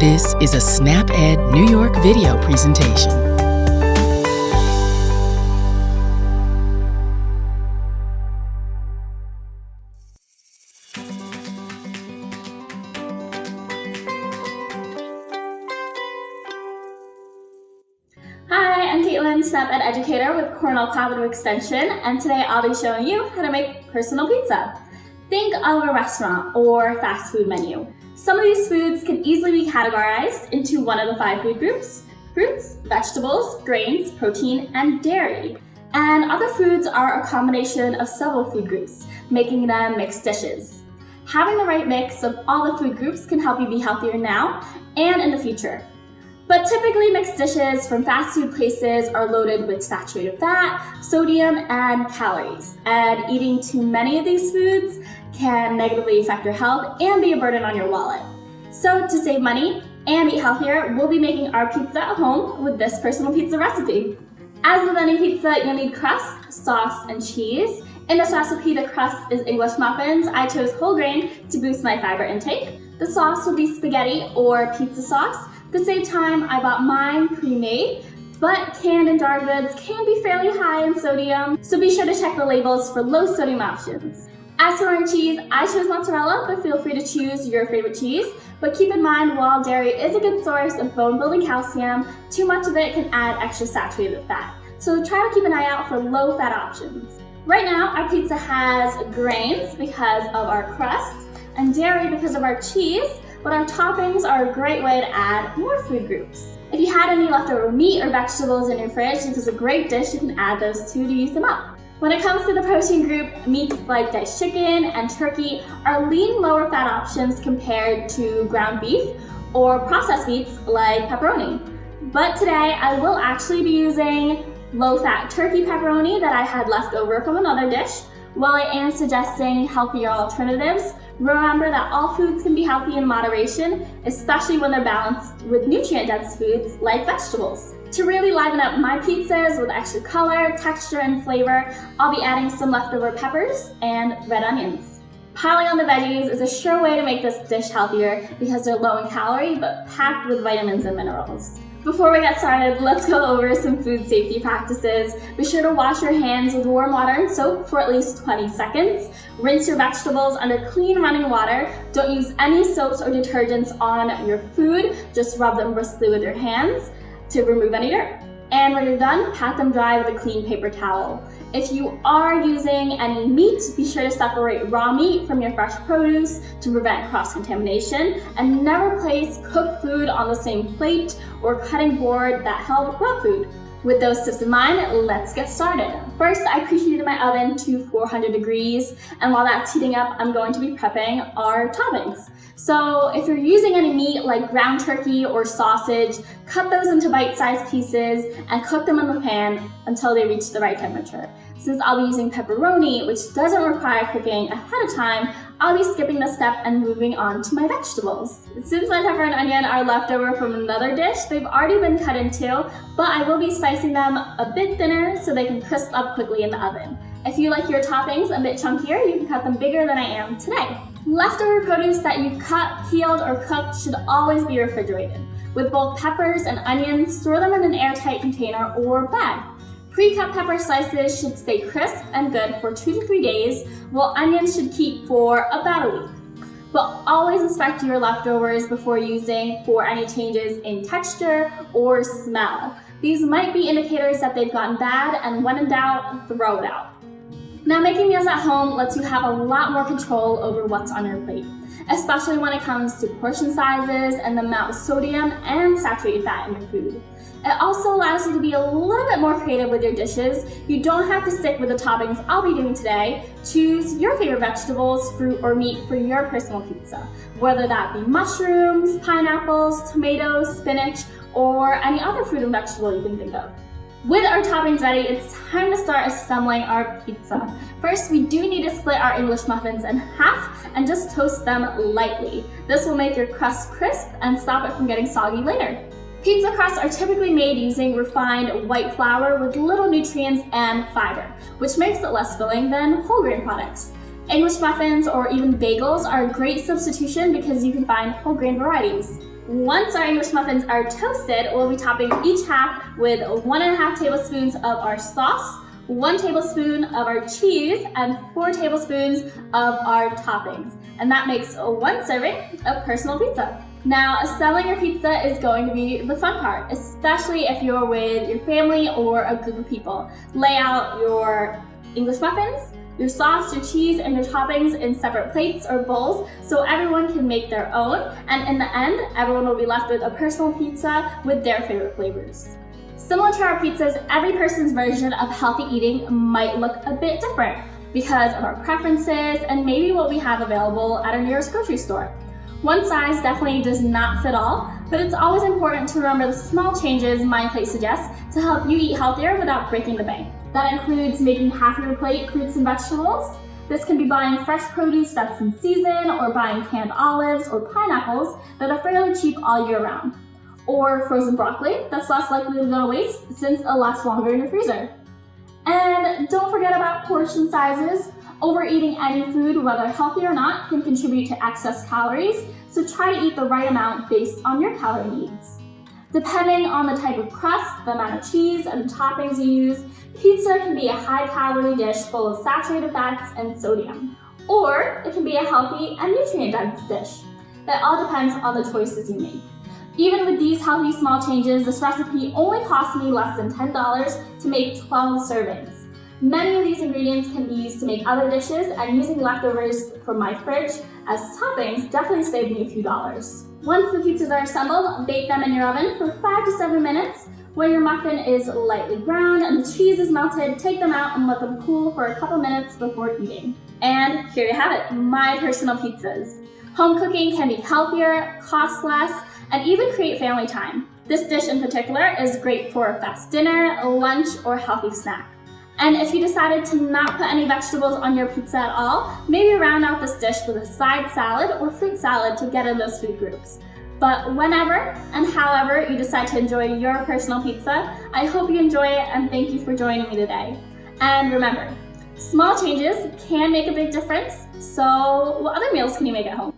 This is a SnapEd New York video presentation. Hi, I'm Caitlin, SnapEd educator with Cornell Collaborative Extension, and today I'll be showing you how to make personal pizza. Think of a restaurant or fast food menu. Some of these foods can easily be categorized into one of the 5 food groups: fruits, vegetables, grains, protein, and dairy. And other foods are a combination of several food groups, making them mixed dishes. Having the right mix of all the food groups can help you be healthier now and in the future. But typically mixed dishes from fast food places are loaded with saturated fat, sodium, and calories. And eating too many of these foods can negatively affect your health and be a burden on your wallet. So to save money and eat healthier, we'll be making our pizza at home with this personal pizza recipe. As with any pizza, you'll need crust, sauce, and cheese. In this recipe, the crust is English muffins. I chose whole grain to boost my fiber intake. The sauce will be spaghetti or pizza sauce. At the same time, I bought mine pre-made, but canned and jar goods can be fairly high in sodium, so be sure to check the labels for low sodium options. As for our cheese, I chose mozzarella, but feel free to choose your favorite cheese. But keep in mind, while dairy is a good source of bone-building calcium, too much of it can add extra saturated fat. So try to keep an eye out for low-fat options. Right now, our pizza has grains because of our crust and dairy because of our cheese, but our toppings are a great way to add more food groups. If you had any leftover meat or vegetables in your fridge, this is a great dish. You can add those to use them up. When it comes to the protein group, meats like diced chicken and turkey are lean, lower fat options compared to ground beef or processed meats like pepperoni. But today I will actually be using low-fat turkey pepperoni that I had left over from another dish. While I am suggesting healthier alternatives, remember that all foods can be healthy in moderation, especially when they're balanced with nutrient-dense foods like vegetables. To really liven up my pizzas with extra color, texture, and flavor, I'll be adding some leftover peppers and red onions. Piling on the veggies is a sure way to make this dish healthier because they're low in calorie but packed with vitamins and minerals. Before we get started, let's go over some food safety practices. Be sure to wash your hands with warm water and soap for at least 20 seconds. Rinse your vegetables under clean running water. Don't use any soaps or detergents on your food. Just rub them briskly with your hands to remove any dirt. And when you're done, pat them dry with a clean paper towel. If you are using any meat, be sure to separate raw meat from your fresh produce to prevent cross-contamination, and never place cooked food on the same plate or cutting board that held raw food. With those tips in mind, let's get started. First, I preheated my oven to 400 degrees, and while that's heating up, I'm going to be prepping our toppings. So if you're using any meat like ground turkey or sausage, cut those into bite-sized pieces and cook them in the pan until they reach the right temperature. Since I'll be using pepperoni, which doesn't require cooking ahead of time, I'll be skipping this step and moving on to my vegetables. Since my pepper and onion are left over from another dish, they've already been cut in two, but I will be slicing them a bit thinner so they can crisp up quickly in the oven. If you like your toppings a bit chunkier, you can cut them bigger than I am today. Leftover produce that you've cut, peeled, or cooked should always be refrigerated. With both peppers and onions, store them in an airtight container or bag. Pre-cut pepper slices should stay crisp and good for 2 to 3 days, while onions should keep for about a week. But always inspect your leftovers before using for any changes in texture or smell. These might be indicators that they've gotten bad, and when in doubt, throw it out. Now, making meals at home lets you have a lot more control over what's on your plate, especially when it comes to portion sizes and the amount of sodium and saturated fat in your food. It also allows you to be a little bit more creative with your dishes. You don't have to stick with the toppings I'll be doing today. Choose your favorite vegetables, fruit, or meat for your personal pizza, whether that be mushrooms, pineapples, tomatoes, spinach, or any other fruit and vegetable you can think of. With our toppings ready, it's time to start assembling our pizza. First, we do need to split our English muffins in half and just toast them lightly. This will make your crust crisp and stop it from getting soggy later. Pizza crusts are typically made using refined white flour with little nutrients and fiber, which makes it less filling than whole grain products. English muffins or even bagels are a great substitution because you can find whole grain varieties. Once our English muffins are toasted, we'll be topping each half with 1.5 tablespoons of our sauce, 1 tablespoon of our cheese, and 4 tablespoons of our toppings. And that makes 1 serving of personal pizza. Now, selling your pizza is going to be the fun part, especially if you're with your family or a group of people. Lay out your English muffins, your sauce, your cheese, and your toppings in separate plates or bowls so everyone can make their own, and in the end, everyone will be left with a personal pizza with their favorite flavors. Similar to our pizzas, every person's version of healthy eating might look a bit different because of our preferences and maybe what we have available at our nearest grocery store. One size definitely does not fit all, but it's always important to remember the small changes MindPlate suggests to help you eat healthier without breaking the bank. That includes making half your plate fruits and vegetables. This can be buying fresh produce that's in season, or buying canned olives or pineapples that are fairly cheap all year round. Or frozen broccoli that's less likely to go to waste since it lasts longer in your freezer. And don't forget about portion sizes. Overeating any food, whether healthy or not, can contribute to excess calories, so try to eat the right amount based on your calorie needs. Depending on the type of crust, the amount of cheese, and the toppings you use, pizza can be a high-calorie dish full of saturated fats and sodium, or it can be a healthy and nutrient-dense dish. That all depends on the choices you make. Even with these healthy small changes, this recipe only cost me less than $10 to make 12 servings. Many of these ingredients can be used to make other dishes, and using leftovers from my fridge as toppings definitely saved me a few dollars. Once the pizzas are assembled, bake them in your oven for 5 to 7 minutes. When your muffin is lightly browned and the cheese is melted, take them out and let them cool for a couple minutes before eating. And here you have it, my personal pizzas. Home cooking can be healthier, cost less, and even create family time. This dish in particular is great for a fast dinner, lunch, or healthy snack. And if you decided to not put any vegetables on your pizza at all, maybe round out this dish with a side salad or fruit salad to get in those food groups. But whenever and however you decide to enjoy your personal pizza, I hope you enjoy it, and thank you for joining me today. And remember, small changes can make a big difference, so what other meals can you make at home?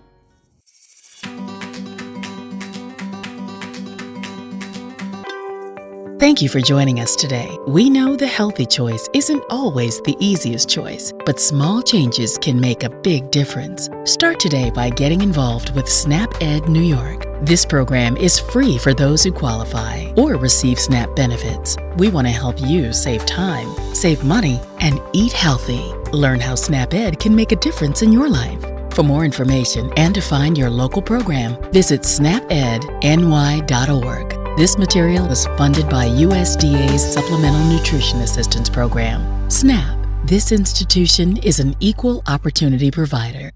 Thank you for joining us today. We know the healthy choice isn't always the easiest choice, but small changes can make a big difference. Start today by getting involved with SNAP-Ed New York. This program is free for those who qualify or receive SNAP benefits. We want to help you save time, save money, and eat healthy. Learn how SNAP-Ed can make a difference in your life. For more information and to find your local program, visit snapedny.org. This material is funded by USDA's Supplemental Nutrition Assistance Program. SNAP. This institution is an equal opportunity provider.